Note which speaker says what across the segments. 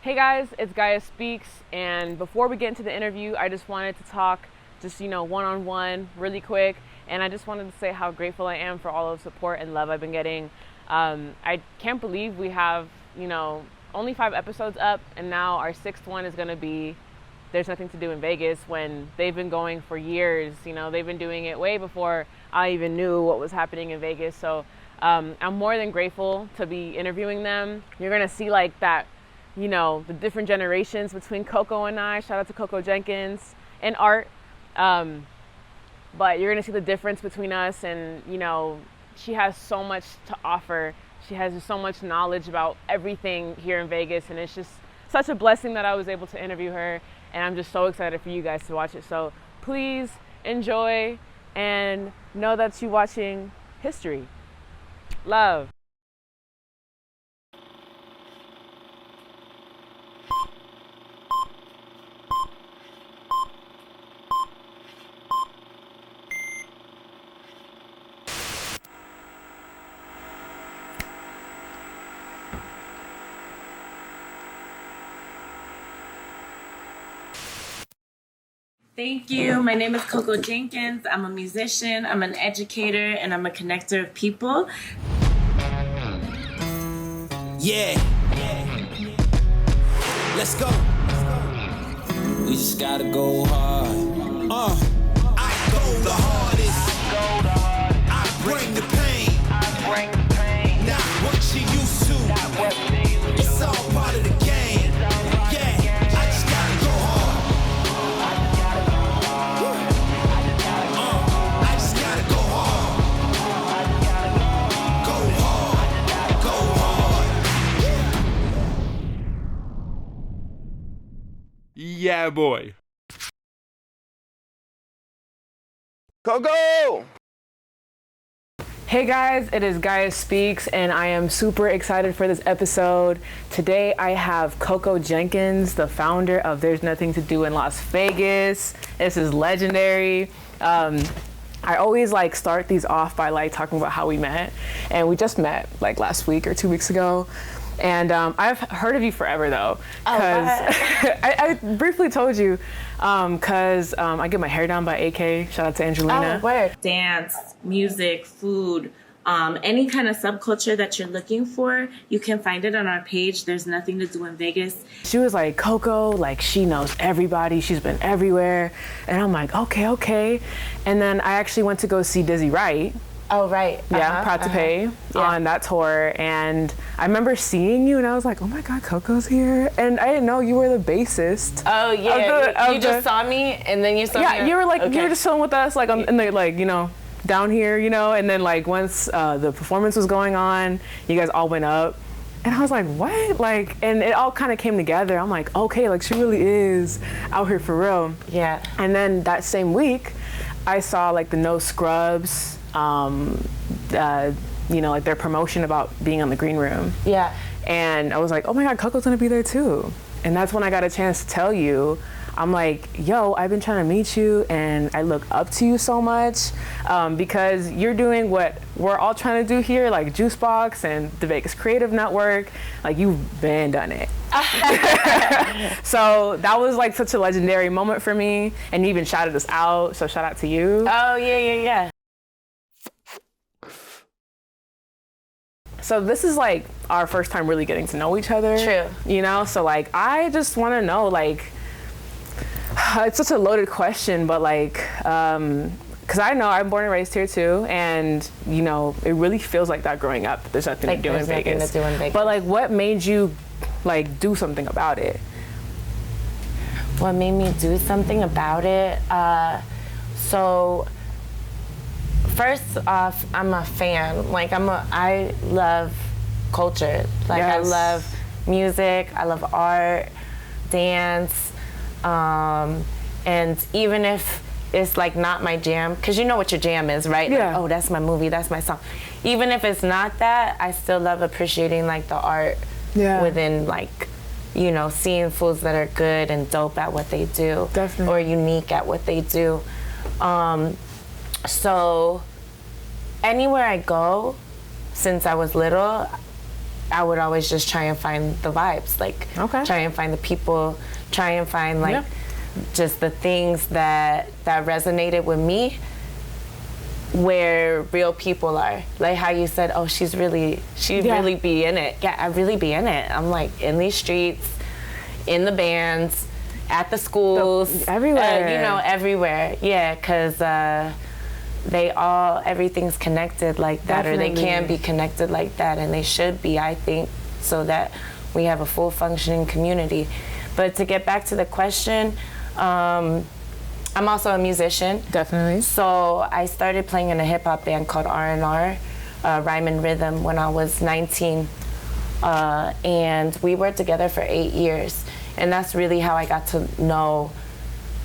Speaker 1: Hey guys, it's Gaia Speaks, and before we get into the interview, I just wanted to talk one-on-one really quick, and I just wanted to say how grateful I am for all of the support and love I've been getting. I can't believe we have, only 5 episodes up, and now our 6th one is going to be There's Nothing to Do in Vegas, when they've been going for years. They've been doing it way before I even knew what was happening in Vegas. So I'm more than grateful to be interviewing them. You're going to see like that, the different generations between Coco and I. Shout out to Cocojenkins and Art. But you're going to see the difference between us, and, she has so much to offer. She has just so much knowledge about everything here in Vegas, and it's just such a blessing that I was able to interview her, and I'm just so excited for you guys to watch it. So please enjoy and know that you're watching history. Love.
Speaker 2: Thank you. My name is Cocojenkins. I'm a musician, I'm an educator, and I'm a connector of people.
Speaker 3: Yeah. Let's go. We just gotta go hard. I go the hardest. I bring the pain. Not what you used to. It's all part of the game. Yeah, I just gotta go hard. I just gotta go hard. Go hard. Go hard.
Speaker 4: Yeah, boy.
Speaker 5: Coco!
Speaker 1: Hey guys, it is Gaia Speaks, and I am super excited for this episode. Today I have Cocojenkins, the founder of There's Nothing to Do in Las Vegas. This is legendary. I always start these off by talking about how we met, and we just met last week or 2 weeks ago. And I've heard of you forever though, because I briefly told you, because I get my hair done by AK. Shout out to Angelina.
Speaker 2: Oh, word. Dance, music, food, any kind of subculture that you're looking for, you can find it on our page. There's Nothing to Do in Vegas.
Speaker 1: She was like, Coco, she knows everybody. She's been everywhere. And I'm like, okay. And then I actually went to go see Dizzy Wright.
Speaker 2: Oh, right.
Speaker 1: Yeah, Proud to Pay on that tour. And I remember seeing you, and I was like, oh my God, Coco's here. And I didn't know you were the bassist.
Speaker 2: Oh, yeah. You just saw me, and then you saw me.
Speaker 1: Yeah, you were you were just chilling with us, in the, down here, and then once the performance was going on, you guys all went up. And I was like, what? And it all kind of came together. I'm like, okay, she really is out here for real.
Speaker 2: Yeah.
Speaker 1: And then that same week, I saw the No Scrubs, their promotion about being on the Green Room.
Speaker 2: Yeah.
Speaker 1: And I was like, oh my God, Coco's gonna be there too. And that's when I got a chance to tell you, I'm like, yo, I've been trying to meet you, and I look up to you so much, because you're doing what we're all trying to do here, Juicebox and the Vegas Creative Network. You've been done it. So that was such a legendary moment for me, and you even shouted us out, so shout out to you.
Speaker 2: Oh, yeah.
Speaker 1: So this is our first time really getting to know each other.
Speaker 2: True.
Speaker 1: So I just want to know, it's such a loaded question, but because I know I'm born and raised here too, and it really feels like that growing up. There's nothing to do in Vegas. But what made you do something about it?
Speaker 2: What made me do something about it? So first off, I'm a fan. I love culture. I love music. I love art, dance, and even if it's not my jam, because you know what your jam is, right?
Speaker 1: Yeah.
Speaker 2: Oh, that's my movie, that's my song. Even if it's not that, I still love appreciating the art within seeing fools that are good and dope at what they do.
Speaker 1: Definitely.
Speaker 2: Or unique at what they do. So anywhere I go, since I was little, I would always just try and find the vibes, like try and find the people, try and find like just the things that resonated with me, where real people are. Like how you said, oh, she really be in it. Yeah, I really be in it. I'm like in these streets, in the bands, at the schools,
Speaker 1: everywhere.
Speaker 2: You know, everywhere. Yeah, because everything's connected like that. Definitely. Or they can be connected like that, and they should be, I think, so that we have a full functioning community. But to get back to the question, I'm also a musician.
Speaker 1: Definitely.
Speaker 2: So I started playing in a hip hop band called R&R, Rhyme and Rhythm, when I was 19. And we worked together for 8 years. And that's really how I got to know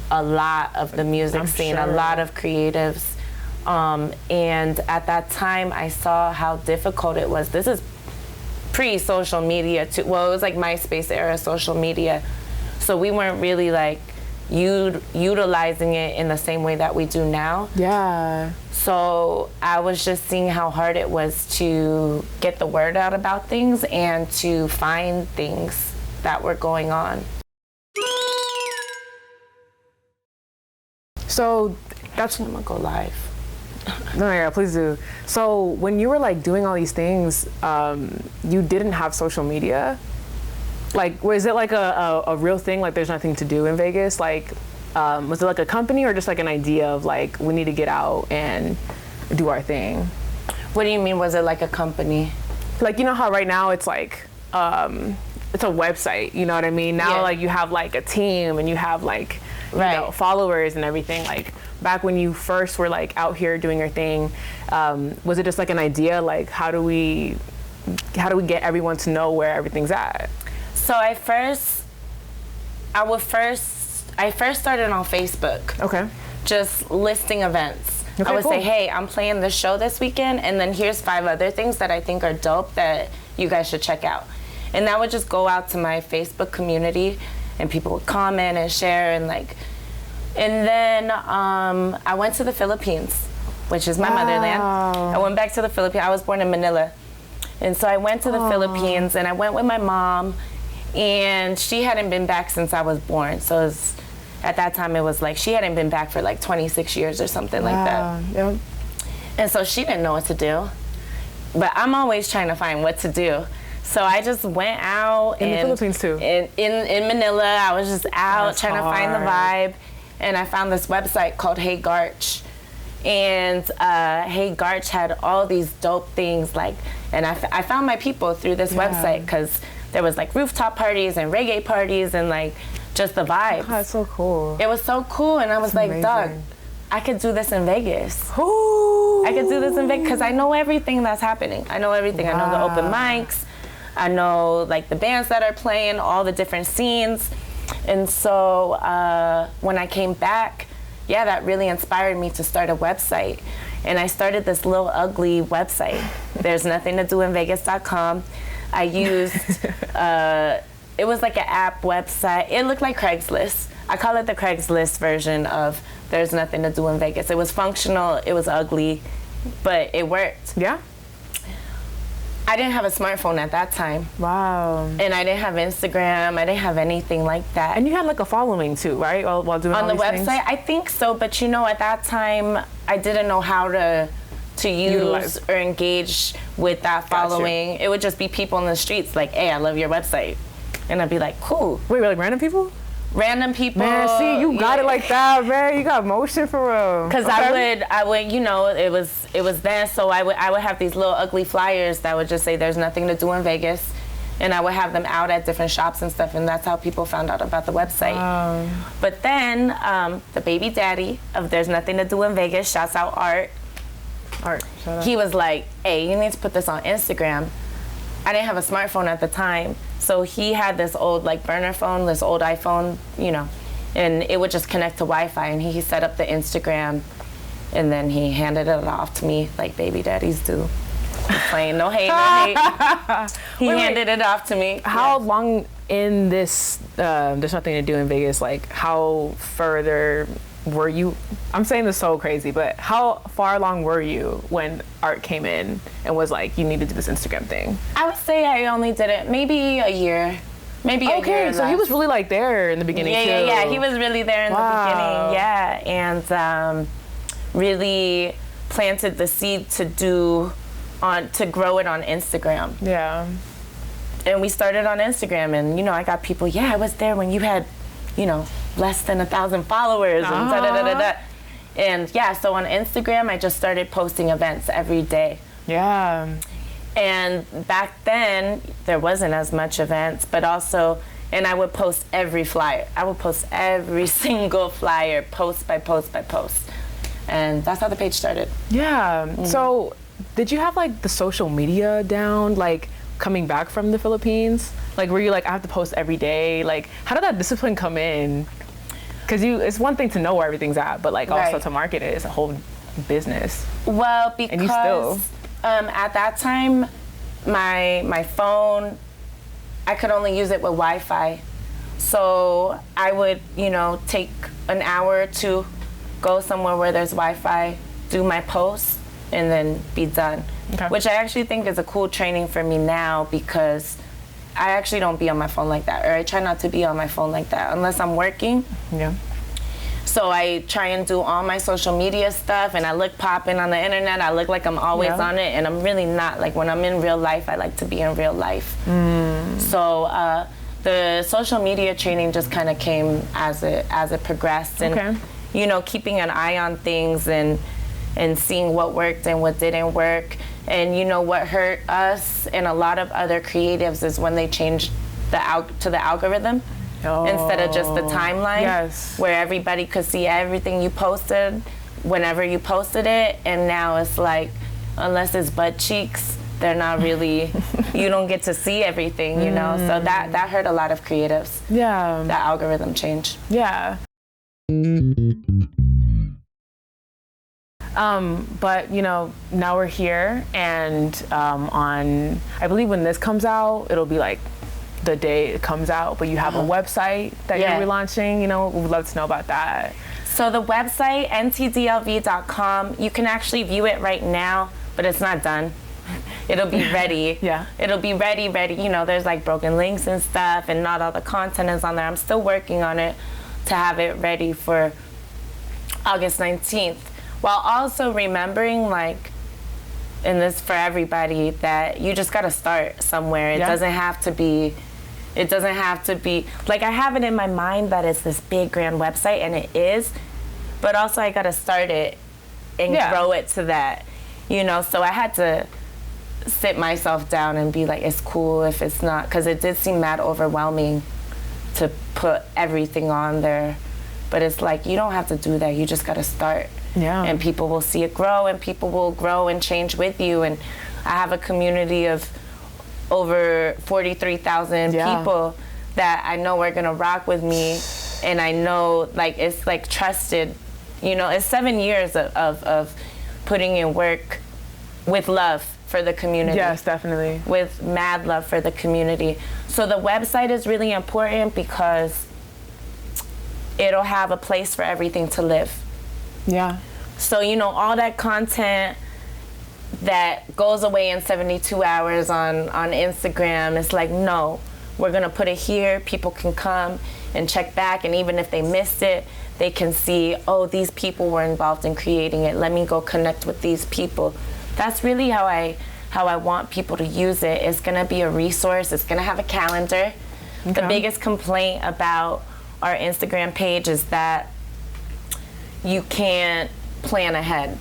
Speaker 2: a lot of the music scene, a lot of creatives. And at that time, I saw how difficult it was. This is pre-social media too. Well, it was like MySpace era social media. So we weren't really like utilizing it in the same way that we do now.
Speaker 1: Yeah.
Speaker 2: So I was just seeing how hard it was to get the word out about things and to find things that were going on.
Speaker 1: So that's
Speaker 2: I'm gonna go live.
Speaker 1: No, yeah, please do. So when you were like doing all these things, you didn't have social media? Like, was it like a real thing? Like, there's nothing to do in Vegas? Like, was it like a company or just like an idea of like, we need to get out and do our thing?
Speaker 2: What do you mean, was it like a company?
Speaker 1: Like, you know how right now it's like, it's a website, you know what I mean? Now, like, you have like a team and you have like, you know, followers and everything. Like, back when you first were like out here doing your thing, was it just like an idea? Like, how do we get everyone to know where everything's at?
Speaker 2: So I first started on Facebook.
Speaker 1: Okay.
Speaker 2: Just listing events.
Speaker 1: Okay,
Speaker 2: I would
Speaker 1: cool.
Speaker 2: say, hey, I'm playing this show this weekend, and then here's 5 other things that I think are dope that you guys should check out. And that would just go out to my Facebook community, and people would comment and share and like. And then I went to the Philippines, which is my motherland. I went back to the Philippines. I was born in Manila. And so I went to the Philippines, and I went with my mom, and she hadn't been back since I was born. So at that time, it was like she hadn't been back for like 26 years or something like that.
Speaker 1: Yep.
Speaker 2: And so she didn't know what to do. But I'm always trying to find what to do. So I just went out.
Speaker 1: In the Philippines too?
Speaker 2: In Manila, I was just out trying to find the vibe. And I found this website called Hey Garch. And Hey Garch had all these dope things, like, and I found my people through this website, because there was like rooftop parties and reggae parties and like just the vibes.
Speaker 1: Oh, that's so cool.
Speaker 2: It was so cool, and I was like,
Speaker 1: amazing.
Speaker 2: Doug, I could do this in Vegas.
Speaker 1: Ooh.
Speaker 2: I could do this in Vegas, because I know everything that's happening. I know everything. I know the open mics. I know like the bands that are playing, all the different scenes. And so when I came back, that really inspired me to start a website. And I started this little ugly website. There's nothing to do in Vegas.com. I used, it was like an app website. It looked like Craigslist. I call it the Craigslist version of There's Nothing to Do in Vegas. It was functional, it was ugly, but it worked.
Speaker 1: Yeah.
Speaker 2: I didn't have a smartphone at that time.
Speaker 1: Wow.
Speaker 2: And I didn't have Instagram. I didn't have anything like that.
Speaker 1: And you had like a following too, right? While doing
Speaker 2: on
Speaker 1: all
Speaker 2: the
Speaker 1: these
Speaker 2: website,
Speaker 1: things?
Speaker 2: I think so. But you know, at that time, I didn't know how to use or engage with that following. It would just be people in the streets like, hey, I love your website. And I'd be like, cool.
Speaker 1: Wait, like random people?
Speaker 2: Random people.
Speaker 1: Man, see, you got it like that, man. You got motion for real.
Speaker 2: Because I would, you know, it was then, so I would have these little ugly flyers that would just say There's Nothing to Do in Vegas. And I would have them out at different shops and stuff, and that's how people found out about the website. But then, the baby daddy of There's Nothing to Do in Vegas, shouts out Art,
Speaker 1: shout out.
Speaker 2: He was like, hey, you need to put this on Instagram. I didn't have a smartphone at the time, so he had this old like burner phone, this old iPhone, you know, and it would just connect to Wi-Fi, and he set up the Instagram, and then he handed it off to me like baby daddies do. Plain, no hate, no hate. He handed it off to me.
Speaker 1: How long in this, There's Nothing to Do in Vegas, like how further were you, I'm saying this so crazy, but how far along were you when Art came in and was like, you need to do this Instagram thing?
Speaker 2: I would say I only did it maybe a year. Maybe a year.
Speaker 1: Okay, so he was really like there in the beginning too.
Speaker 2: Yeah. He was really there in the beginning. Yeah, and really planted the seed to grow it on Instagram.
Speaker 1: Yeah.
Speaker 2: And we started on Instagram, and you know, I got people. Yeah, I was there when you had, you know, less than 1,000 followers, and da da da da da. And yeah, so on Instagram, I just started posting events every day.
Speaker 1: Yeah.
Speaker 2: And back then, there wasn't as much events, but also, and I would post every flyer. I would post every single flyer, post by post by post. And that's how the page started.
Speaker 1: Yeah. Mm-hmm. So did you have like the social media down, like coming back from the Philippines? Like, were you like, I have to post every day? Like, how did that discipline come in? Because it's one thing to know where everything's at, but like also to market it is a whole business.
Speaker 2: Well, because
Speaker 1: and you still.
Speaker 2: At that time, my phone, I could only use it with Wi-Fi. So I would, you know, take an hour or two, go somewhere where there's Wi-Fi, do my posts, and then be done. Okay. Which I actually think is a cool training for me now, because I actually don't be on my phone like that, or I try not to be on my phone like that unless I'm working.
Speaker 1: Yeah.
Speaker 2: So I try and do all my social media stuff, and I look popping on the internet. I look like I'm always on it, and I'm really not. Like, when I'm in real life, I like to be in real life. So the social media training just kind of came as it progressed, and you know, keeping an eye on things and seeing what worked and what didn't work. And you know, what hurt us and a lot of other creatives is when they changed to the algorithm. Instead of just the timeline, where everybody could see everything you posted whenever you posted it. And now it's like, unless it's butt cheeks, they're not really, you don't get to see everything, you know? So that hurt a lot of creatives.
Speaker 1: Yeah.
Speaker 2: That algorithm change.
Speaker 1: Yeah. But you know, now we're here, and on, I believe when this comes out, it'll be like the day it comes out, but you have a website that you're relaunching, you know, we'd love to know about that.
Speaker 2: So the website, ntdlv.com, you can actually view it right now, but it's not done. It'll be ready. It'll be ready. You know, there's like broken links and stuff, and not all the content is on there. I'm still working on it to have it ready for August 19th, while also remembering, like, and this for everybody, that you just gotta start somewhere. It doesn't have to be like, I have it in my mind that it's this big grand website, and it is, but also I gotta start it and grow it to that, you know. So I had to sit myself down and be like, it's cool if it's not, because it did seem mad overwhelming to put everything on there. But it's like, you don't have to do that, you just gotta start. And people will see it grow, and people will grow and change with you. And I have a community of over 43,000 people that I know are gonna rock with me, and I know, like, it's like trusted, you know. It's 7 years of putting in work with love for the community.
Speaker 1: Yes, definitely.
Speaker 2: With mad love for the community. So the website is really important because it'll have a place for everything to live.
Speaker 1: Yeah.
Speaker 2: So, you know, all that content that goes away in 72 hours on Instagram, it's like, no, we're gonna put it here. People can come and check back, and even if they missed it, they can see, oh, these people were involved in creating it. Let me go connect with these people. That's really how I want people to use it. It's gonna be a resource. It's gonna have a calendar. The biggest complaint about our Instagram page is that you can't plan ahead,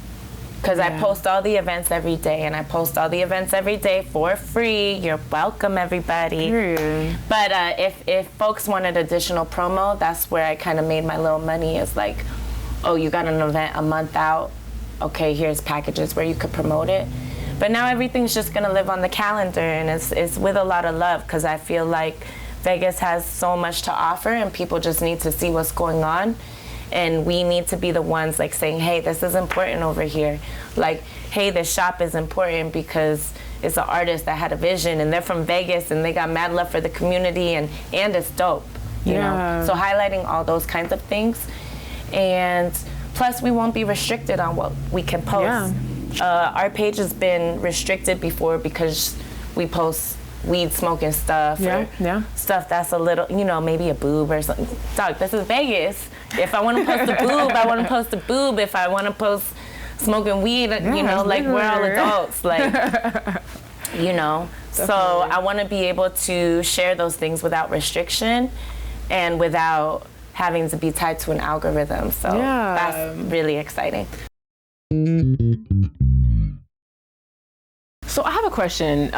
Speaker 2: because I post all the events every day, and I post all the events every day for free. You're welcome, everybody. But if folks wanted additional promo, that's where I kind of made my little money. Is like, oh, you got an event a month out, okay, here's packages where you could promote it. But now everything's just gonna live on the calendar, and it's with a lot of love, because I feel like Vegas has so much to offer, and people just need to see what's going on. And we need to be the ones, like, saying, hey, this is important over here. Like, hey, this shop is important because it's an artist that had a vision, and they're from Vegas, and they got mad love for the community, and it's dope, you know? So highlighting all those kinds of things. And plus, we won't be restricted on what we can post. Our page has been restricted before because we post weed smoking stuff or stuff that's a little, you know, maybe a boob or something. Dog, this is Vegas. If I want to post a boob, I want to post a boob. If I want to post smoking weed, you know, like we're all adults, like, you know. Definitely. So I want to be able to share those things without restriction and without having to be tied to an algorithm. So that's really exciting.
Speaker 1: So I have a question.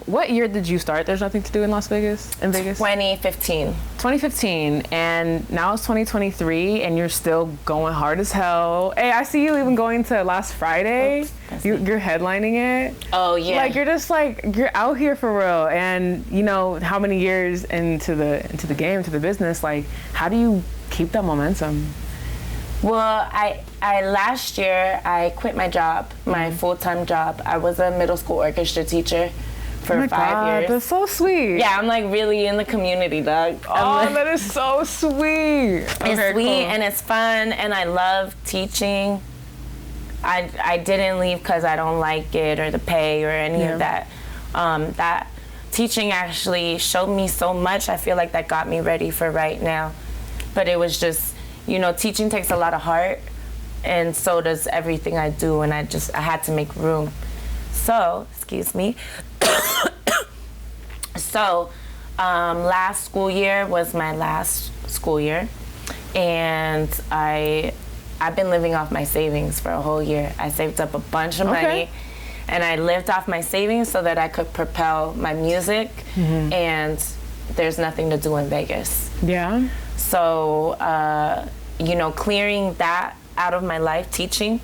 Speaker 1: What year did you start There's Nothing to Do in Vegas?
Speaker 2: 2015.
Speaker 1: 2015, and now it's 2023, and you're still going hard as hell. Hey, I see you even going to last Friday. You're headlining it.
Speaker 2: Oh yeah.
Speaker 1: Like you're just like you're out here for real, and you know how many years into the game, into the business. Like, how do you keep that momentum?
Speaker 2: Well, I last year I quit my job, my full-time job. I was a middle school orchestra teacher for 5 years.
Speaker 1: That's so sweet.
Speaker 2: Yeah, I'm like really in the community, dog.
Speaker 1: Oh, that is so sweet.
Speaker 2: It's sweet and it's fun, and I love teaching. I didn't leave because I don't like it or the pay or any of that. That teaching actually showed me so much. I feel like that got me ready for right now. But it was just, you know, teaching takes a lot of heart, and so does everything I do, and I had to make room. So, excuse me. So, last school year was my last school year, and I've been living off my savings for a whole year. I saved up a bunch of money, and I lived off my savings so that I could propel my music, and there's nothing to do in Vegas.
Speaker 1: Yeah.
Speaker 2: So, you know, clearing that out of my life, teaching,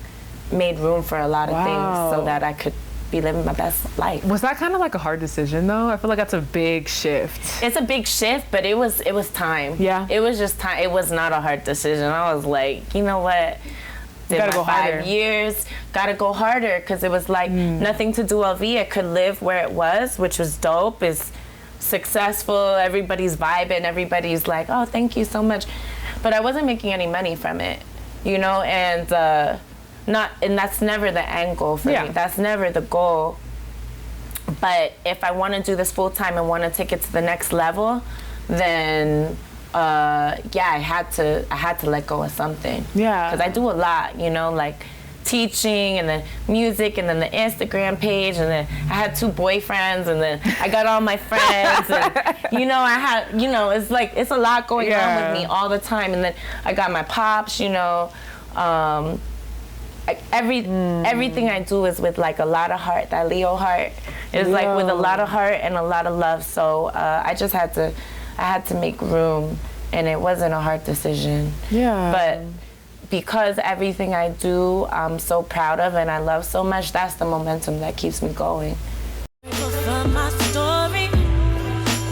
Speaker 2: made room for a lot of things so that I could be living my best life.
Speaker 1: Was that kind of like a hard decision though? I feel like that's a big shift.
Speaker 2: It's a big shift, but it was time. Yeah. It was just time. It was not a hard decision. I was like, you know what? Did my 5 years, gotta go harder, because it was like Nothing to Do LV. I could live where it was, which was dope. It's successful, everybody's vibing, everybody's like, oh, thank you so much. But I wasn't making any money from it, you know, and that's never the end goal for me. That's never the goal. But if I want to do this full time and want to take it to the next level, then I had to let go of something. Yeah. Because I do a lot, you know, like teaching and then music and then the Instagram page, and then I had 2 boyfriends, and then I got all my friends, and you know, I had, you know, it's like it's a lot going on with me all the time, and then I got my pops, you know, everything I do is with like a lot of heart. That Leo heart is like with a lot of heart and a lot of love. So I had to make room, and it wasn't a hard decision. Yeah. But because everything I do, I'm so proud of and I love so much, that's the momentum that keeps me going. Grateful for my story.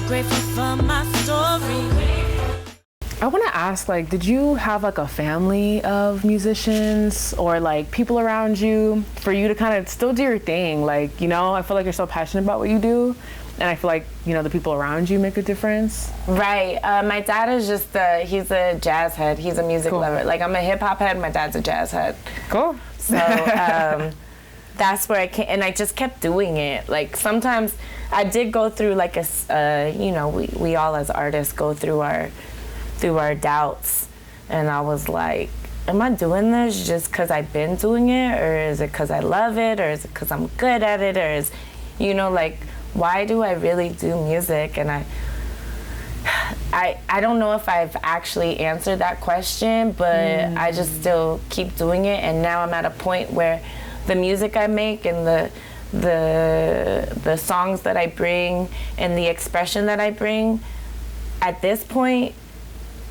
Speaker 2: Grateful for my story.
Speaker 1: I want to ask, like, did you have like a family of musicians or like people around you for you to kind of still do your thing? Like, you know, I feel like you're so passionate about what you do, and I feel like, you know, the people around you make a difference. Right.
Speaker 2: My dad is just he's a jazz head. He's a music lover. Like, I'm a hip hop head. My dad's a jazz head. Cool. So that's where I came, and I just kept doing it. Like, sometimes I did go through like you know, we all as artists go through our doubts, and I was like, am I doing this just because I've been doing it, or is it because I love it, or is it because I'm good at it, or is, you know, like, why do I really do music? And I don't know if I've actually answered that question, but I just still keep doing it, and now I'm at a point where the music I make and the songs that I bring and the expression that I bring at this point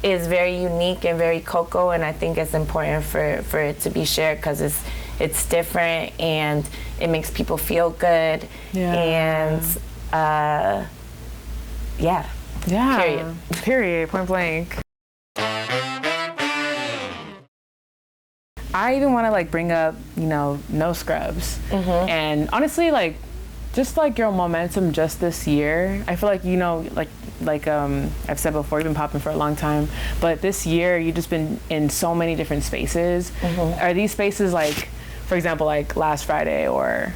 Speaker 2: is very unique and very Coco, and I think it's important for it to be shared because it's different and it makes people feel good. And
Speaker 1: period, point blank. I even want to like bring up, you know, No Scrubs. And honestly, like, just like your momentum just this year. I feel like, you know, like I've said before, you've been popping for a long time, but this year you've just been in so many different spaces. Are these spaces like, for example, like last Friday or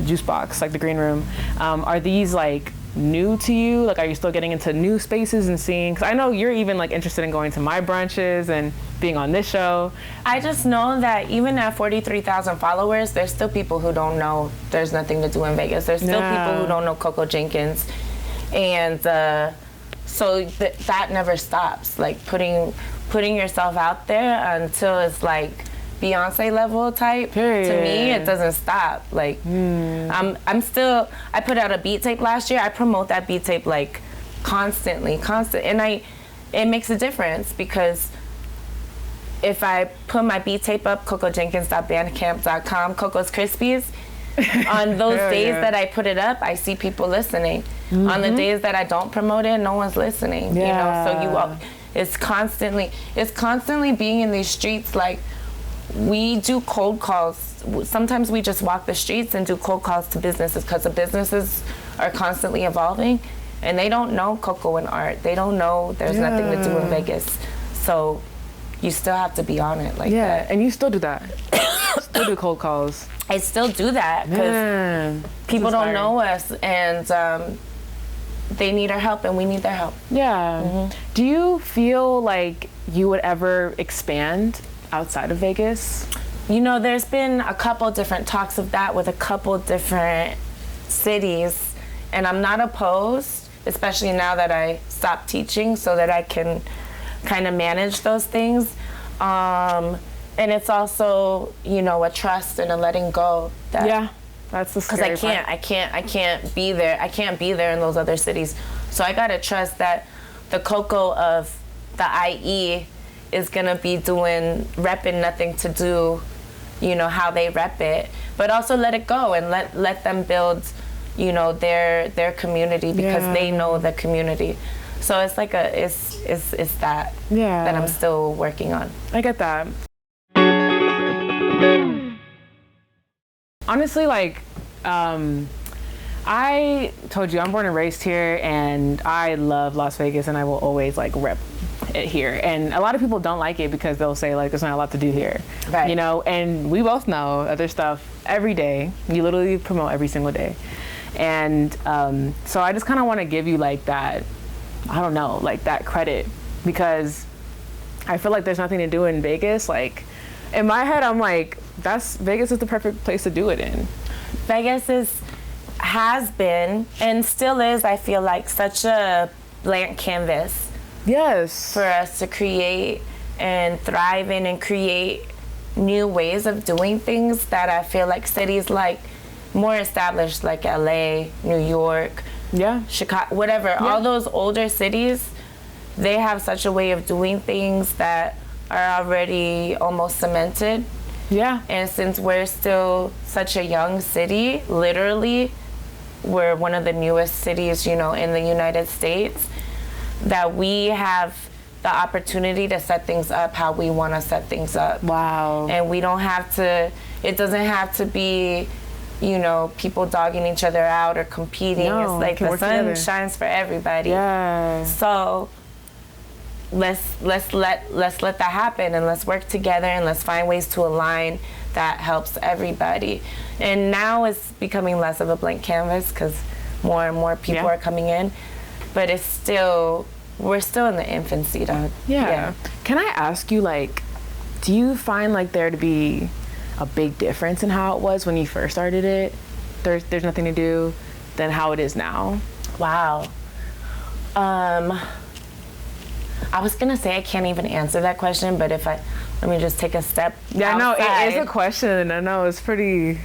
Speaker 1: Juice Box, like the green room, are these like new to you? Like, are you still getting into new spaces and seeing, because I know you're even like interested in going to my brunches and being on this show.
Speaker 2: I just know that even at 43,000 followers, there's still people who don't know there's nothing to do in Vegas. There's still people who don't know Cocojenkins. And so that never stops. Like putting yourself out there until it's like Beyonce level type.
Speaker 1: Period.
Speaker 2: To me, it doesn't stop. Like I'm still, I put out a beat tape last year. I promote that beat tape like constant. And it makes a difference, because if I put my beat tape up, cocojenkins.bandcamp.com, Coco's Krispies, on those days that I put it up, I see people listening. On the days that I don't promote it, no one's listening. You know, so it's constantly being in these streets. Like, we do cold calls. Sometimes we just walk the streets and do cold calls to businesses, because the businesses are constantly evolving, and they don't know Coco and art. They don't know there's nothing to do in Vegas. So you still have to be on it like that.
Speaker 1: And you still do that. Still do cold calls.
Speaker 2: I still do that because people don't know us, and they need our help, and we need their help.
Speaker 1: Do you feel like you would ever expand outside of Vegas?
Speaker 2: You know, there's been a couple different talks of that with a couple different cities, and I'm not opposed, especially now that I stopped teaching, so that I can kind of manage those things. And it's also, you know, a trust and a letting go.
Speaker 1: That's the scary part.
Speaker 2: Because I can't be there. I can't be there in those other cities. So I gotta trust that the Coco of the IE is gonna be repping nothing to do, you know, how they rep it. But also let it go and let them build, you know, their community, because they know the community. So it's like it's that I'm still working on.
Speaker 1: I get that. Honestly, like, I told you I'm born and raised here, and I love Las Vegas, and I will always like rep it here. And a lot of people don't like it because they'll say like there's not a lot to do here,
Speaker 2: right?
Speaker 1: You know, and we both know other stuff every day. You literally promote every single day, and so I just kind of want to give you like that, I don't know, like that credit, because I feel like there's nothing to do in Vegas. Like, in my head, I'm like, Vegas is the perfect place to do it in.
Speaker 2: Vegas has been and still is, I feel like, such a blank canvas.
Speaker 1: Yes.
Speaker 2: For us to create and thrive in and create new ways of doing things that I feel like cities like more established, like LA, New York, Chicago, whatever, all those older cities, they have such a way of doing things that are already almost cemented. And since we're still such a young city, literally, we're one of the newest cities, you know, in the United States, that we have the opportunity to set things up how we want to set things up.
Speaker 1: Wow.
Speaker 2: And we don't have to, it doesn't have to be, you know, people dogging each other out or competing.
Speaker 1: No,
Speaker 2: it's like the sun shines for everybody. So let's let that happen, and let's work together, and let's find ways to align that helps everybody. And now it's becoming less of a blank canvas because more and more people are coming in, but we're still in the infancy, dog.
Speaker 1: Can I ask you, like, do you find like there to be a big difference in how it was when you first started it? There's nothing to do, than how it is now?
Speaker 2: Wow. I was gonna say I can't even answer that question, but let me just take a step outside.
Speaker 1: No, it is a question. I know it's pretty.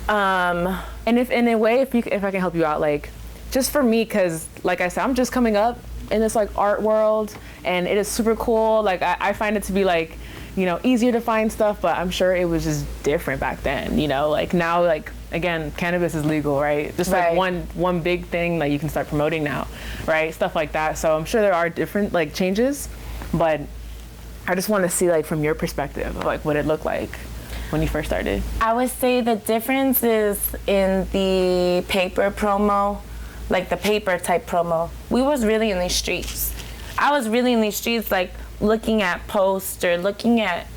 Speaker 1: And if in a way, if I can help you out, like, just for me, because like I said, I'm just coming up in this like art world, and it is super cool. Like I find it to be like, you know, easier to find stuff, but I'm sure it was just different back then. You know, like now, like, again, cannabis is legal, right? Just like one big thing that you can start promoting now, right? Stuff like that. So I'm sure there are different like changes, but I just want to see like from your perspective of like what it looked like when you first started?
Speaker 2: I would say the difference is in the paper promo, like the paper type promo. We was really in these streets. I was really in these streets, like looking at posts or looking at,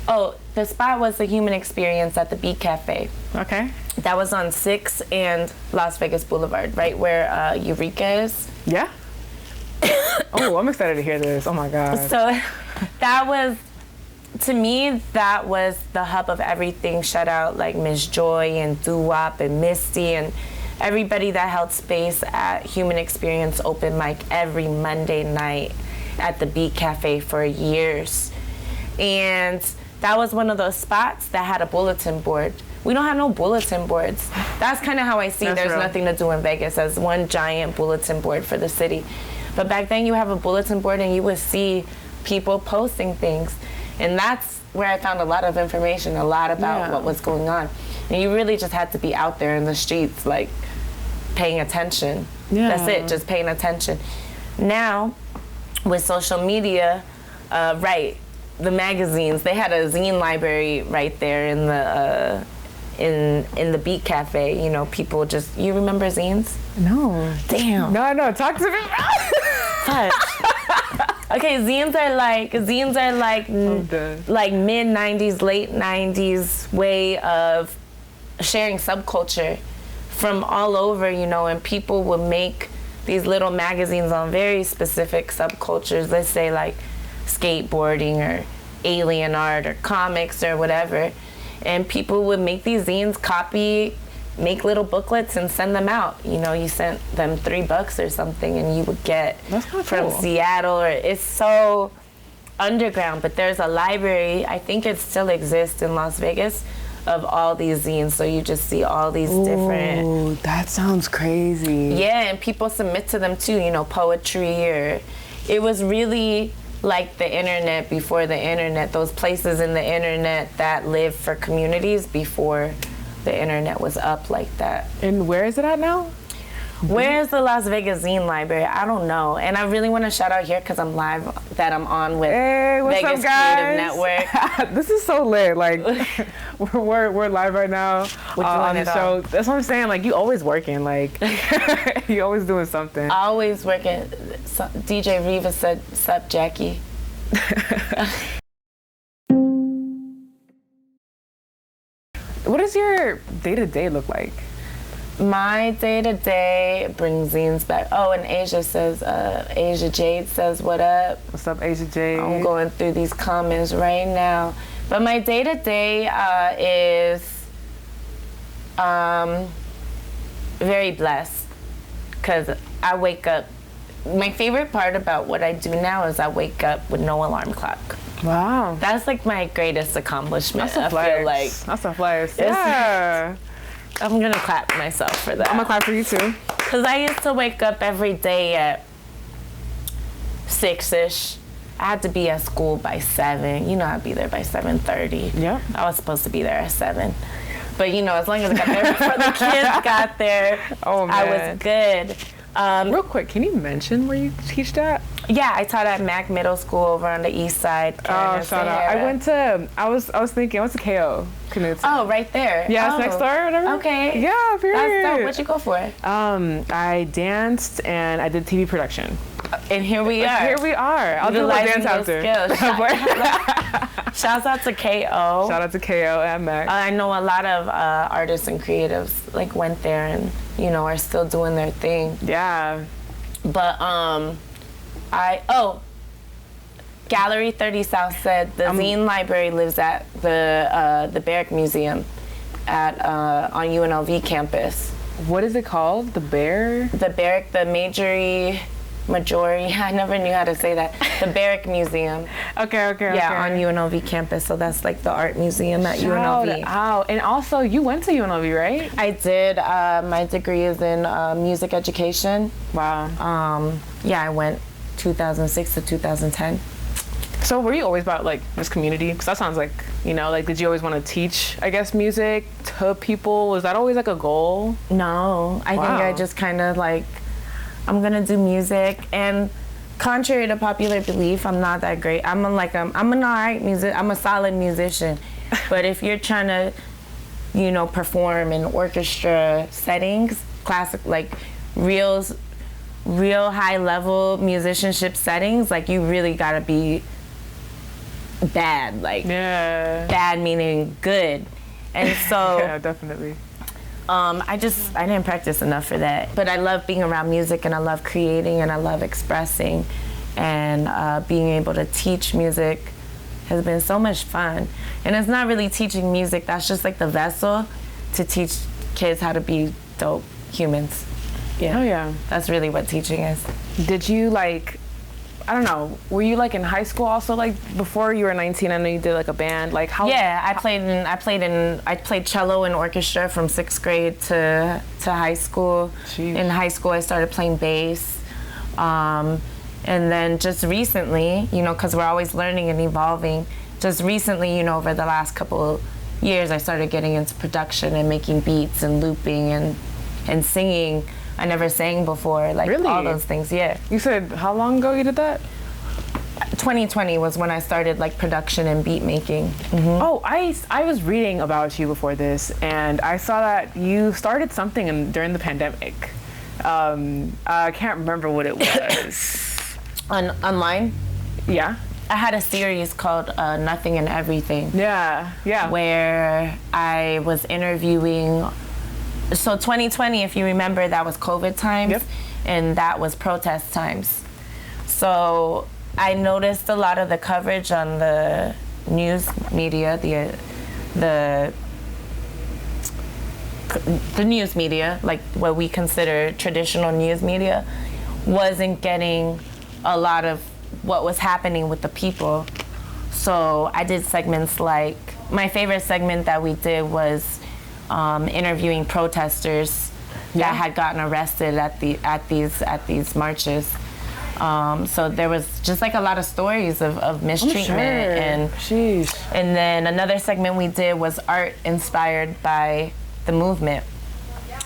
Speaker 2: the spot was the Human Experience at the Beat Cafe.
Speaker 1: Okay.
Speaker 2: That was on 6th and Las Vegas Boulevard, right where Eureka is.
Speaker 1: Yeah. Oh, I'm excited to hear this. Oh my God.
Speaker 2: So that was, to me, that was the hub of everything. Shout out like Miss Joy and Doo-Wop and Misty and everybody that held space at Human Experience open mic every Monday night at the Beat Cafe for years. And that was one of those spots that had a bulletin board. We don't have no bulletin boards. That's kind of how I see there's nothing to do in Vegas, as one giant bulletin board for the city. But back then you have a bulletin board and you would see people posting things. And that's where I found a lot of information, a lot about what was going on. And you really just had to be out there in the streets, like paying attention. Yeah. That's it, just paying attention. Now, with social media, the magazines, they had a zine library right there in the in the Beat Cafe. You know, people just, you remember zines?
Speaker 1: No.
Speaker 2: Damn.
Speaker 1: No, talk to me.
Speaker 2: Okay, zines are like mid 90s, late 90s way of sharing subculture from all over, you know, and people would make these little magazines on very specific subcultures, let's say like skateboarding or alien art or comics or whatever. And people would make these zines, make little booklets and send them out. You know, you sent them $3 or something and you would get from Seattle, or it's so underground, but there's a library, I think it still exists in Las Vegas, of all these zines. So you just see all these different.
Speaker 1: Ooh, that sounds crazy.
Speaker 2: Yeah, and people submit to them too, you know, poetry, or it was really like the internet before the internet, those places in the internet that lived for communities before the internet was up like that.
Speaker 1: And where is it at now?
Speaker 2: Where's the Las Vegas Zine Library? I don't know. And I really want to shout out here because I'm live, that I'm on with Vegas
Speaker 1: up, guys?
Speaker 2: Creative Network.
Speaker 1: This is so lit. Like, we're live right now on the show. That's what I'm saying. Like, you always working. Like, you always doing something.
Speaker 2: Always working. So, DJ Riva said, "Sup, Jackie."
Speaker 1: What does your day-to-day look like?
Speaker 2: My day-to-day brings zines back. Oh, and Asia says, Asia Jade says, what up?
Speaker 1: What's up, Asia Jade?
Speaker 2: I'm going through these comments right now. But my day-to-day is very blessed because I wake up. My favorite part about what I do now is I wake up with no alarm clock.
Speaker 1: Wow.
Speaker 2: That's like my greatest accomplishment.
Speaker 1: That's a flex. I feel like. That's a flex. Yeah.
Speaker 2: I'm gonna clap myself for that.
Speaker 1: I'm gonna clap for you too.
Speaker 2: Cause I used to wake up every day at 6-ish. I had to be at school by 7. You know, I'd be there by 7:30.
Speaker 1: Yeah.
Speaker 2: I was supposed to be there at 7. But you know, as long as I got there before the kids got there, I was good.
Speaker 1: Real quick, can you mention where you teach at?
Speaker 2: Yeah, I taught at Mac Middle School over on the east side.
Speaker 1: Oh, shout out. I went to KO. Knutson.
Speaker 2: Oh, right there.
Speaker 1: Yeah, it's next door or whatever.
Speaker 2: Okay.
Speaker 1: Yeah, period.
Speaker 2: That's dope. What'd you go for?
Speaker 1: I danced and I did TV production.
Speaker 2: And here we are.
Speaker 1: Here we are. I'll do my dance after.
Speaker 2: Shouts out to KO.
Speaker 1: Shout out to KO and Mac.
Speaker 2: I know a lot of artists and creatives like went there and, you know, are still doing their thing.
Speaker 1: Yeah.
Speaker 2: But Gallery 30 South said the Zine Library lives at the Barrick Museum at on UNLV campus.
Speaker 1: What is it called? The Barrick,
Speaker 2: the Majority. I never knew how to say that. The Barrick Museum.
Speaker 1: Okay.
Speaker 2: Yeah, on UNLV campus. So that's like the art museum at UNLV.
Speaker 1: Oh, and also you went to UNLV, right?
Speaker 2: I did. My degree is in music education.
Speaker 1: Wow.
Speaker 2: Yeah, I went 2006 to 2010.
Speaker 1: So were you always about like this community? Because that sounds like, you know, like did you always want to teach, I guess, music to people? Was that always like a goal?
Speaker 2: No, I think I just kind of like, I'm gonna do music, and contrary to popular belief, I'm not that great. I'm an alright I'm a solid musician. But if you're trying to, you know, perform in orchestra settings, classic, like real high level musicianship settings, like you really gotta be bad, like bad meaning good. And so
Speaker 1: Yeah, definitely.
Speaker 2: I didn't practice enough for that. But I love being around music, and I love creating, and I love expressing, and being able to teach music has been so much fun. And it's not really teaching music, that's just like the vessel to teach kids how to be dope humans. Yeah.
Speaker 1: Oh yeah.
Speaker 2: That's really what teaching is.
Speaker 1: Did you like, I don't know, were you like in high school also, like before you were 19? I know you did like a band, like how?
Speaker 2: Yeah, I played cello in orchestra from 6th grade to high school.
Speaker 1: Jeez.
Speaker 2: In high school I started playing bass. And then just recently, you know, because we're always learning and evolving, just recently, you know, over the last couple years, I started getting into production and making beats and looping and singing. I never sang before, like
Speaker 1: Really?
Speaker 2: all those things, yeah.
Speaker 1: You said how long ago you did that?
Speaker 2: 2020 was when I started like production and beat making.
Speaker 1: Oh, I was reading about you before this, and I saw that you started something during the pandemic. I can't remember what it was.
Speaker 2: Online?
Speaker 1: Yeah.
Speaker 2: I had a series called Nothing and Everything.
Speaker 1: Yeah.
Speaker 2: Where I was interviewing. So 2020, if you remember, that was COVID times.
Speaker 1: Yep.
Speaker 2: And that was protest times. So I noticed a lot of the coverage on the news media, the news media, like what we consider traditional news media, wasn't getting a lot of what was happening with the people. So I did segments like, my favorite segment that we did was interviewing protesters that had gotten arrested at these marches. So there was just like a lot of stories of mistreatment. And then another segment we did was art inspired by the movement.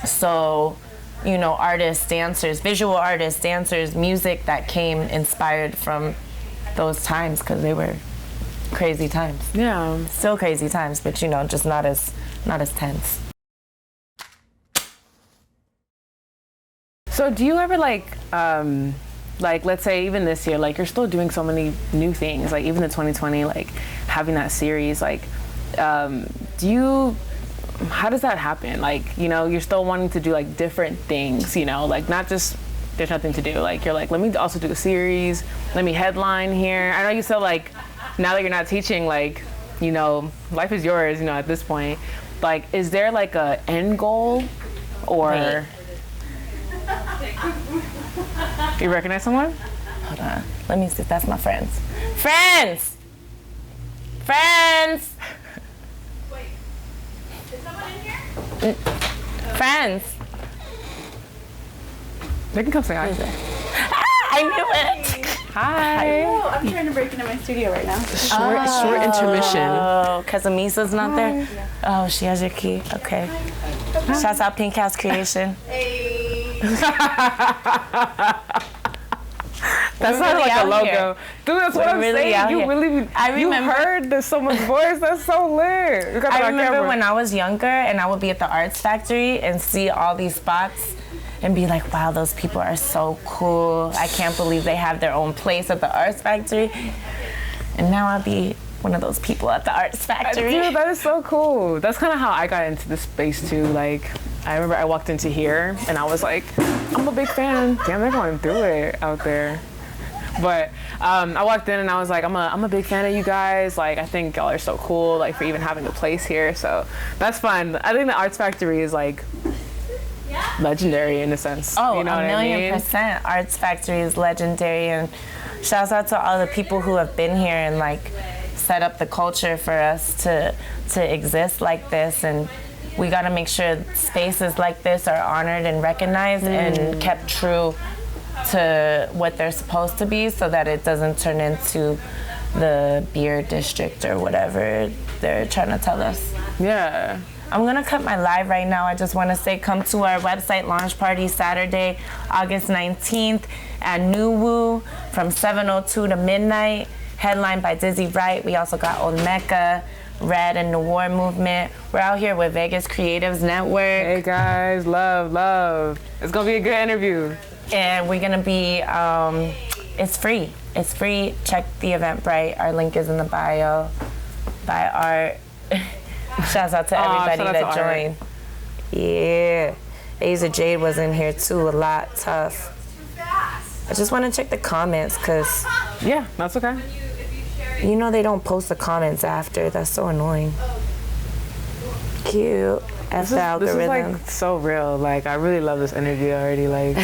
Speaker 2: So, you know, artists, dancers, visual artists, dancers, music that came inspired from those times, because they were crazy times.
Speaker 1: Yeah.
Speaker 2: Still crazy times, but you know, just not as tense.
Speaker 1: So do you ever like let's say even this year, like you're still doing so many new things, like even in 2020, like having that series, like how does that happen? Like, you know, you're still wanting to do like different things, you know, like not just there's nothing to do. Like you're like, let me also do a series, let me headline here. I know you said like now that you're not teaching, like, you know, life is yours, you know, at this point. Like, is there like a end goal or?
Speaker 2: Wait.
Speaker 1: You recognize someone?
Speaker 2: Hold on. Let me see if that's my friends. Friends! Friends!
Speaker 4: Wait, is someone in here?
Speaker 2: Friends!
Speaker 1: They can come say hi.
Speaker 2: I knew it!
Speaker 1: Hi.
Speaker 4: Oh, I'm trying to break into my studio right now.
Speaker 1: Short intermission.
Speaker 2: Oh, because Amisa's not there?
Speaker 4: Yeah.
Speaker 2: Oh, she has your key. Okay. Shouts out Pink House Creation.
Speaker 4: Hey.
Speaker 1: That's not
Speaker 2: really
Speaker 1: like a
Speaker 2: out
Speaker 1: logo.
Speaker 2: here.
Speaker 1: Dude, that's what
Speaker 2: We're
Speaker 1: I'm
Speaker 2: really
Speaker 1: saying.
Speaker 2: out
Speaker 1: You
Speaker 2: here.
Speaker 1: really, you heard there's someone's voice. That's so lit. You got that
Speaker 2: I
Speaker 1: on
Speaker 2: remember
Speaker 1: camera.
Speaker 2: when I was younger and I would be at the Arts Factory and see all these spots and be like, wow, those people are so cool. I can't believe they have their own place at the Arts Factory. And now I'll be one of those people at the Arts Factory.
Speaker 1: Dude, that is so cool. That's kind of how I got into this space too. Like, I remember I walked into here and I was like, I'm a big fan. Damn, they're going through it out there. But I walked in and I was like, I'm a big fan of you guys. Like, I think y'all are so cool, like, for even having a place here. So that's fun. I think the Arts Factory is like legendary in a sense.
Speaker 2: Oh,
Speaker 1: you know
Speaker 2: a million percent. Arts Factory is legendary, and shouts out to all the people who have been here and like set up the culture for us to exist like this. And we got to make sure spaces like this are honored and recognized and kept true to what they're supposed to be, so that it doesn't turn into the beer district or whatever they're trying to tell us.
Speaker 1: Yeah.
Speaker 2: I'm gonna cut my live right now. I just wanna say come to our website launch party Saturday, August 19th at New Woo from 7:02 to midnight, headlined by Dizzy Wright. We also got Old Mecca, Red and Noir movement. We're out here with Vegas Creatives Network.
Speaker 1: Hey guys, love. It's gonna be a good interview.
Speaker 2: And we're gonna be, it's free. It's free. Check the Eventbrite. Our link is in the bio. Buy art. Shouts out to everybody that joined. Yeah. Asia Jade was in here too, a lot. Tough. I just want to check the comments because,
Speaker 1: yeah, that's okay.
Speaker 2: You know they don't post the comments after. That's so annoying. Cute. F the algorithm.
Speaker 1: This is like so real. Like I really love this interview already. Like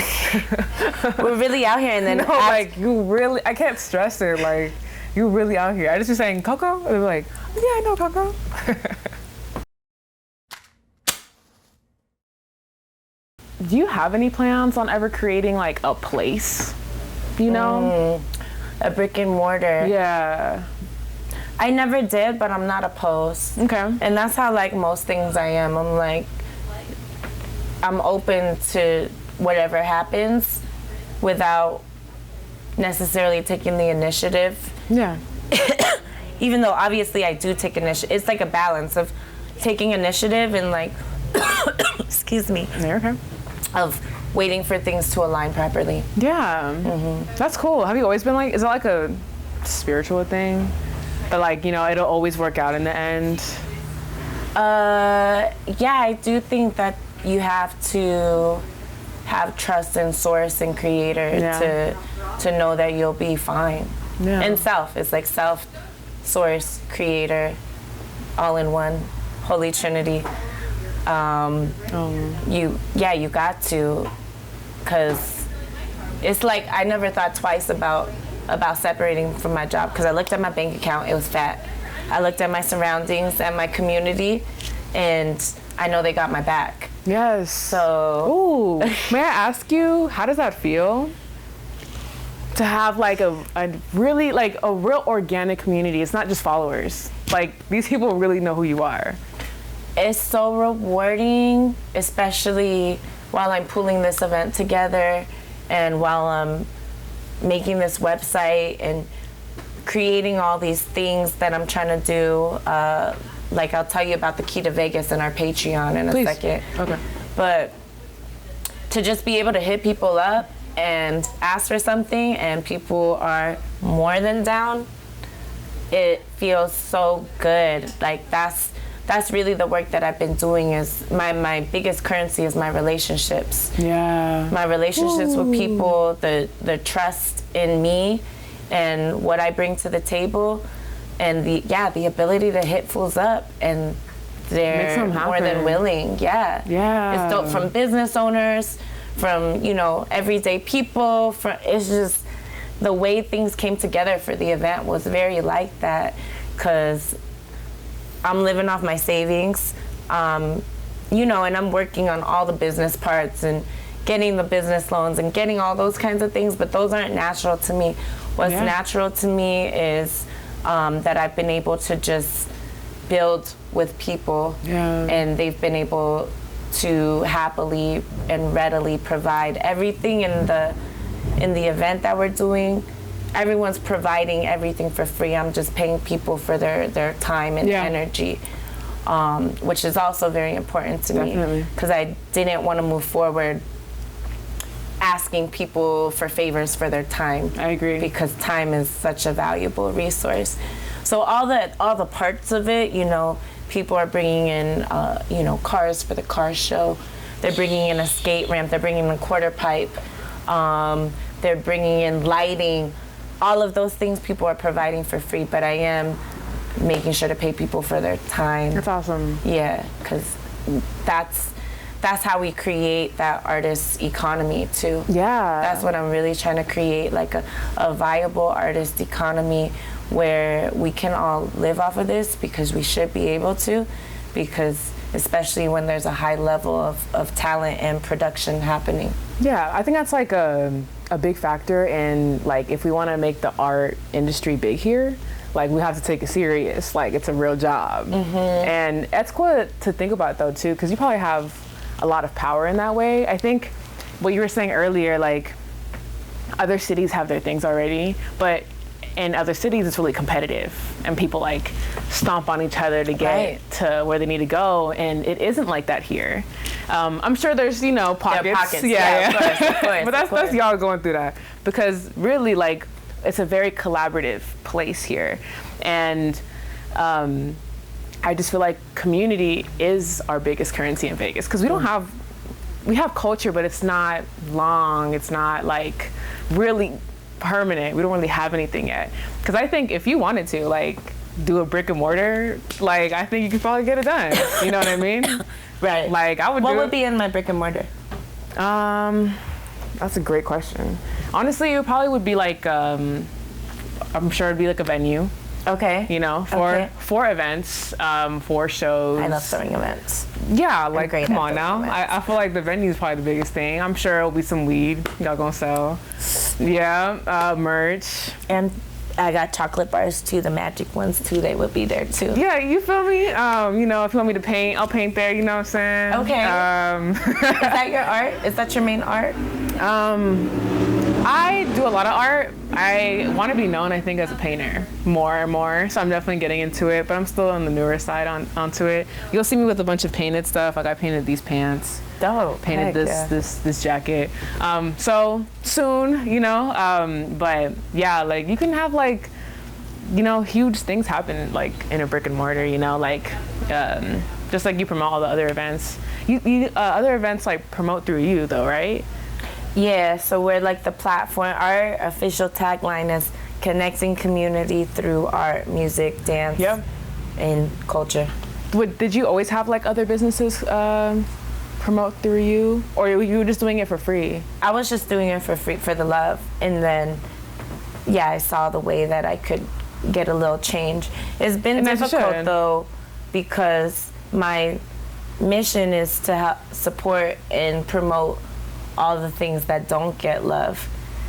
Speaker 2: we're really out here, and then
Speaker 1: like you really, I can't stress it. Like you really out here. I just be saying Coco, and they're like, yeah, I know Coco. Do you have any plans on ever creating like a place? You know,
Speaker 2: a brick and mortar.
Speaker 1: Yeah.
Speaker 2: I never did, but I'm not opposed.
Speaker 1: Okay.
Speaker 2: And that's how like most things I am. I'm like, I'm open to whatever happens without necessarily taking the initiative.
Speaker 1: Yeah.
Speaker 2: Even though obviously I do take initiative. It's like a balance of taking initiative and like, excuse me.
Speaker 1: You're okay.
Speaker 2: Of waiting for things to align properly.
Speaker 1: Yeah. That's cool. Have you always been like, is it like a spiritual thing? But like, you know, it'll always work out in the end?
Speaker 2: Yeah, I do think that you have to have trust in source and creator to know that you'll be fine.
Speaker 1: Yeah.
Speaker 2: And self, it's like self, source, creator, all in one, holy trinity. You got to, because it's like I never thought twice about separating from my job, because I looked at my bank account, it was fat. I looked at my surroundings and my community, and I know they got my back.
Speaker 1: Yes.
Speaker 2: So,
Speaker 1: may I ask you, how does that feel to have like a really like a real organic community? It's not just followers. Like these people really know who you are.
Speaker 2: It's so rewarding, especially while I'm pulling this event together and while I'm making this website and creating all these things that I'm trying to do. Like I'll tell you about the Key to Vegas and our Patreon in a second.
Speaker 1: Okay.
Speaker 2: But to just be able to hit people up and ask for something and people are more than down, it feels so good. Like that's really the work that I've been doing. Is my biggest currency is my relationships.
Speaker 1: Yeah.
Speaker 2: My relationships with people, the trust in me and what I bring to the table, and the ability to hit fools up, and they're more than willing. Yeah.
Speaker 1: Yeah.
Speaker 2: It's dope from business owners, from, you know, everyday people, it's just the way things came together for the event was very like that, because I'm living off my savings, you know, and I'm working on all the business parts and getting the business loans and getting all those kinds of things, but those aren't natural to me. What's natural to me is that I've been able to just build with people, and they've been able to happily and readily provide everything in the event that we're doing. Everyone's providing everything for free. I'm just paying people for their time and energy, which is also very important to me, because I didn't want to move forward asking people for favors for their time.
Speaker 1: I agree.
Speaker 2: Because time is such a valuable resource. So all the parts of it, you know, people are bringing in, you know, cars for the car show. They're bringing in a skate ramp. They're bringing in a quarter pipe. They're bringing in lighting. All of those things people are providing for free, but I am making sure to pay people for their time.
Speaker 1: That's awesome.
Speaker 2: Yeah, because that's how we create that artist economy too.
Speaker 1: Yeah.
Speaker 2: That's what I'm really trying to create, like a viable artist economy where we can all live off of this, because we should be able to, because especially when there's a high level of talent and production happening.
Speaker 1: Yeah, I think that's like a big factor in, like, if we want to make the art industry big here, like, we have to take it serious. Like, it's a real job. And that's cool to think about, though, too, because you probably have a lot of power in that way. I think what you were saying earlier, like, other cities have their things already, but in other cities it's really competitive and people like stomp on each other to get to where they need to go, and it isn't like that here. I'm sure there's, you know, pockets.
Speaker 2: Of course,
Speaker 1: but that's y'all going through that, because really, like, it's a very collaborative place here, and I just feel like community is our biggest currency in Vegas, because we have culture, but it's not long. It's not like really permanent. We don't really have anything yet. Because I think if you wanted to, like, do a brick and mortar, like, I think you could probably get it done. You know what I mean?
Speaker 2: Right.
Speaker 1: Like, I would.
Speaker 2: What would be in my brick and mortar?
Speaker 1: That's a great question. Honestly, it probably would be like, I'm sure it'd be like a venue.
Speaker 2: Okay.
Speaker 1: You know, for events, for shows.
Speaker 2: I love throwing events.
Speaker 1: Yeah, like, come on now.
Speaker 2: Events.
Speaker 1: I feel like the venue is probably the biggest thing. I'm sure it'll be some weed y'all gonna sell. Yeah, merch.
Speaker 2: And I got chocolate bars too, the magic ones too. They would be there too.
Speaker 1: Yeah, you feel me? You know, if you want me to paint, I'll paint there. You know what I'm saying?
Speaker 2: Okay. Is that your art? Is that your main art?
Speaker 1: I do a lot of art. I want to be known, I think, as a painter more and more. So I'm definitely getting into it, but I'm still on the newer side onto it. You'll see me with a bunch of painted stuff. Like, I painted these pants.
Speaker 2: Dope.
Speaker 1: Painted this jacket. So soon, you know. But yeah, like, you can have, like, you know, huge things happen, like, in a brick and mortar. You know, like, just like you promote all the other events. You other events like promote through you though, right?
Speaker 2: Yeah, so we're like the platform. Our official tagline is connecting community through art, music, dance, and culture.
Speaker 1: Did you always have like other businesses promote through you, or you were just doing it for free?
Speaker 2: I was just doing it for free, for the love, and then I saw the way that I could get a little change. It's been difficult though, because my mission is to help support and promote all the things that don't get love.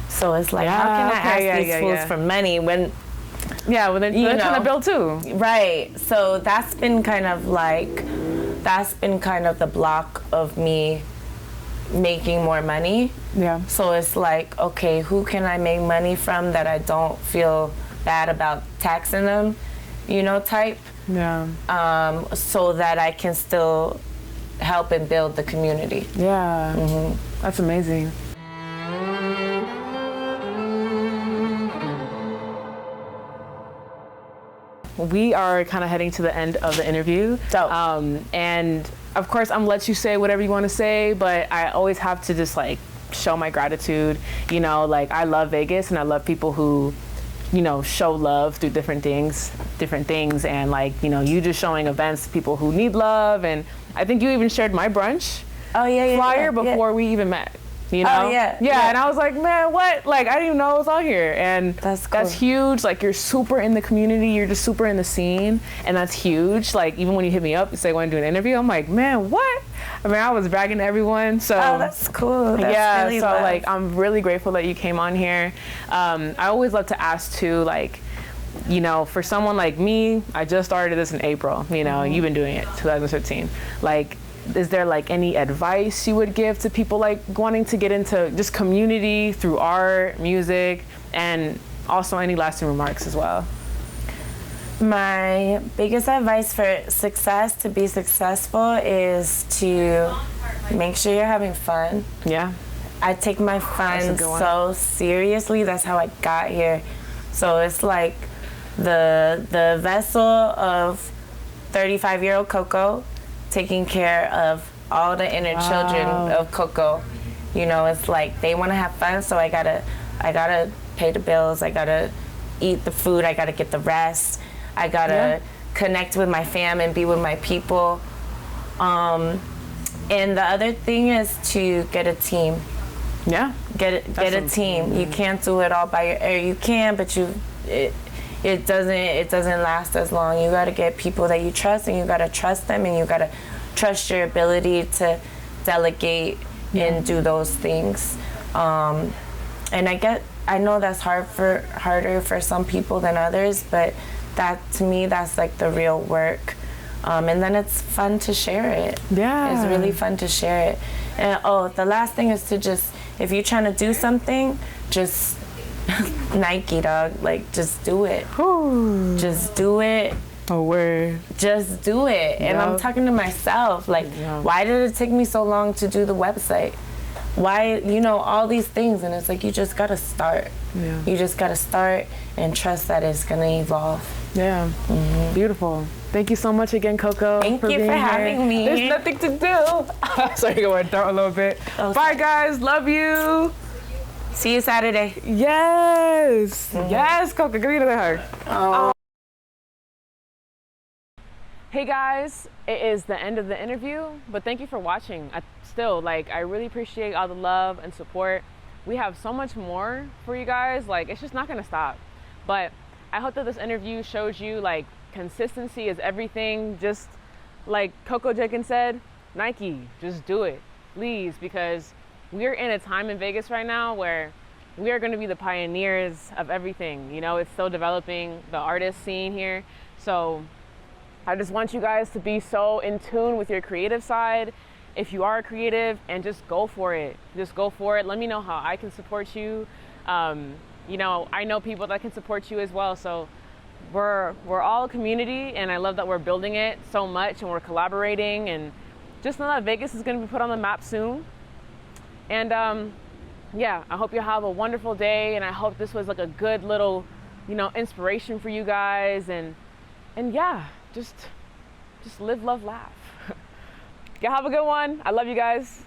Speaker 2: So it's like, how can I ask these fools for money when they're trying to build too? Right. So that's been kind of the block of me making more money.
Speaker 1: Yeah.
Speaker 2: So it's like, okay, who can I make money from that I don't feel bad about taxing them, you know, type.
Speaker 1: Yeah.
Speaker 2: So that I can still help and build the community.
Speaker 1: Yeah.
Speaker 2: Mm-hmm.
Speaker 1: That's amazing. We are kind of heading to the end of the interview.
Speaker 2: Dope.
Speaker 1: And of course, I'm gonna let you say whatever you want to say, but I always have to just like show my gratitude. You know, like, I love Vegas and I love people who, you know, show love through different things, and like, you know, you just showing events to people who need love. And I think you even shared my brunch flyer before we even met. You know? Yeah, and I was like, man, what? Like, I didn't even know it was on here. And that's huge. Like, you're super in the community. You're just super in the scene. And that's huge. Like, even when you hit me up and say, want to do an interview, I'm like, man, what? I mean, I was bragging to everyone. So
Speaker 2: that's cool. That's really love.
Speaker 1: Like, I'm really grateful that you came on here. I always love to ask too, like, you know, for someone like me, I just started this in April, you know, you've been doing it 2015. Like, is there like any advice you would give to people like wanting to get into just community through art, music, and also any lasting remarks as well?
Speaker 2: My biggest advice for success, to be successful, is to make sure you're having fun.
Speaker 1: Yeah.
Speaker 2: I take my fun so seriously. That's how I got here. So it's like the vessel of 35-year-old Coco taking care of all the inner children of Coco. You know, it's like they want to have fun, so I gotta pay the bills, I gotta eat the food, I gotta get the rest, I gotta connect with my fam and be with my people. And the other thing is to get a team.
Speaker 1: Yeah.
Speaker 2: Get a team. You can't do it all by you can, but it doesn't last as long. You got to get people that you trust, and you got to trust them, and you got to trust your ability to delegate and do those things. And I know that's harder for some people than others, but that, to me, that's like the real work. And then it's fun to share it.
Speaker 1: Yeah.
Speaker 2: It's really fun to share it. And the last thing is to just, if you're trying to do something, just Nike, dog. Like, just do it. Just do it.
Speaker 1: Oh, word.
Speaker 2: Just do it. And I'm talking to myself, like, why did it take me so long to do the website? Why, you know, all these things. And it's like, you just gotta start.
Speaker 1: Yeah.
Speaker 2: You just gotta start and trust that it's gonna evolve.
Speaker 1: Yeah. Beautiful. Thank you so much again, Coco.
Speaker 2: Thank you
Speaker 1: being
Speaker 2: for
Speaker 1: here.
Speaker 2: having me.
Speaker 1: There's nothing to do. Sorry, go ahead, throw a little bit.
Speaker 2: Okay.
Speaker 1: Bye, guys. Love you.
Speaker 2: See you Saturday.
Speaker 1: Yes. Yes, Coco. Give me another hug.
Speaker 2: Oh.
Speaker 1: Hey guys, it is the end of the interview, but thank you for watching. I really appreciate all the love and support. We have so much more for you guys. Like, it's just not gonna stop. But I hope that this interview shows you, like, consistency is everything. Just like Cocojenkins said, Nike, just do it, please, because we're in a time in Vegas right now where we are gonna be the pioneers of everything. You know, it's still developing, the artist scene here. So I just want you guys to be so in tune with your creative side. If you are creative, and just go for it. Just go for it. Let me know how I can support you. You know, I know people that can support you as well. So we're all a community, and I love that we're building it so much, and we're collaborating, and just know that Vegas is going to be put on the map soon. And yeah, I hope you have a wonderful day, and I hope this was like a good little, you know, inspiration for you guys. And yeah, just live, love, laugh. Y'all have a good one. I love you guys.